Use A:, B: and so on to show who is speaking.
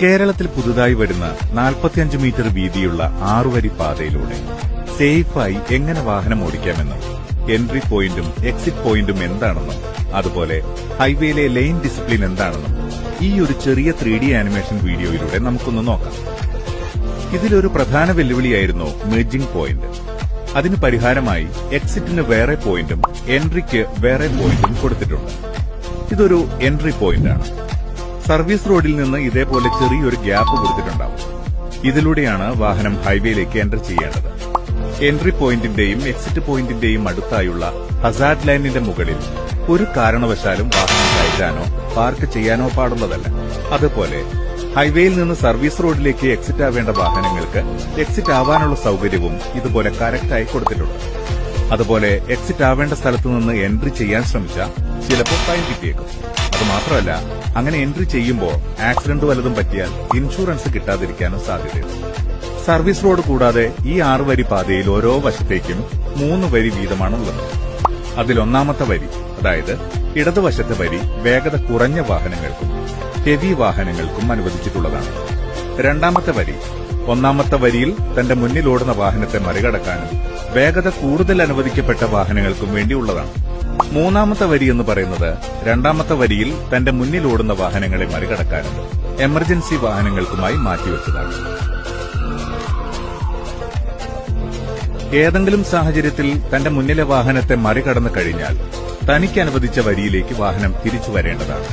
A: കേരളത്തിൽ പുതുതായി വരുന്ന 45 മീറ്റർ വീതിയുള്ള 6 വരി പാതയിലൂടെ സേഫായി എങ്ങനെ വാഹനം ഓടിക്കാമെന്നും എൻട്രി പോയിന്റും എക്സിറ്റ് പോയിന്റും എന്താണെന്നും അതുപോലെ ഹൈവേയിലെ ലെയിൻ ഡിസിപ്ലിൻ എന്താണെന്നും ഈ ഒരു ചെറിയ 3D ആനിമേഷൻ വീഡിയോയിലൂടെ നമുക്കൊന്ന് നോക്കാം. ഇതിലൊരു പ്രധാന വെല്ലുവിളിയായിരുന്നു മെർജിംഗ് പോയിന്റ്. അതിന് പരിഹാരമായി എക്സിറ്റിന് വേറെ പോയിന്റും എൻട്രിക്ക് വേറെ പോയിന്റും കൊടുത്തിട്ടുണ്ട്. ഇതൊരു എൻട്രി പോയിന്റാണ്. സർവീസ് റോഡിൽ നിന്ന് ഇതേപോലെ ചെറിയൊരു ഗ്യാപ്പ് കൊടുത്തിട്ടുണ്ടാവും. ഇതിലൂടെയാണ് വാഹനം ഹൈവേയിലേക്ക് എൻറ്റർ ചെയ്യേണ്ടത്. എൻട്രി പോയിന്റിന്റെയും എക്സിറ്റ് പോയിന്റിന്റെയും അടുത്തായുള്ള ഹസാർഡ് ലൈനിന്റെ മുകളിൽ ഒരു കാരണവശാലും വാഹനം കയറ്റാനോ പാർക്ക് ചെയ്യാനോ പാടുള്ളതല്ല. അതുപോലെ ഹൈവേയിൽ നിന്ന് സർവീസ് റോഡിലേക്ക് എക്സിറ്റ് ആവേണ്ട വാഹനങ്ങൾക്ക് എക്സിറ്റ് ആവാനുള്ള സൌകര്യവും ഇതുപോലെ കറക്റ്റായി കൊടുത്തിട്ടുണ്ട്. അതുപോലെ എക്സിറ്റ് ആവേണ്ട സ്ഥലത്തു നിന്ന് എൻട്രി ചെയ്യാൻ ശ്രമിച്ചാൽ ചിലപ്പോൾ ഫൈൻ കിട്ടിയേക്കും. അതുമാത്രമല്ല, അങ്ങനെ എൻട്രി ചെയ്യുമ്പോൾ ആക്സിഡന്റ് വല്ലതും പറ്റിയാൽ ഇൻഷുറൻസ് കിട്ടാതിരിക്കാനും സാധ്യതയുണ്ട്. സർവീസ് റോഡ് കൂടാതെ ഈ 6 വരി പാതയിൽ ഓരോ വശത്തേക്കും 3 വരി വീതമാണുള്ളത്. അതിലൊന്നാമത്തെ വരി, അതായത് ഇടതുവശത്തെ വരി, വേഗത കുറഞ്ഞ വാഹനങ്ങൾക്കും ഹെവി വാഹനങ്ങൾക്കും അനുവദിച്ചിട്ടുള്ളതാണ്. രണ്ടാമത്തെ വരി, ഒന്നാമത്തെ വരിയിൽ തന്റെ മുന്നിൽ ഓടുന്ന വാഹനത്തെ മറികടക്കാനും വേഗത കൂടുതൽ അനുവദിക്കപ്പെട്ട വാഹനങ്ങൾക്കും വേണ്ടിയുള്ളതാണ്. മൂന്നാമത്തെ വരി എന്ന് പറയുന്നത് രണ്ടാമത്തെ വരിയിൽ തന്റെ മുന്നിൽ ഓടുന്ന വാഹനങ്ങളെ മറികടക്കാനും എമർജൻസി വാഹനങ്ങൾക്കുമായി മാറ്റിവെച്ചതാണ്. ഏതെങ്കിലും സാഹചര്യത്തിൽ തന്റെ മുന്നിലെ വാഹനത്തെ മറികടന്നു കഴിഞ്ഞാൽ തനിക്ക് അനുവദിച്ച വരിയിലേക്ക് വാഹനം തിരിച്ചു വരേണ്ടതാണ്.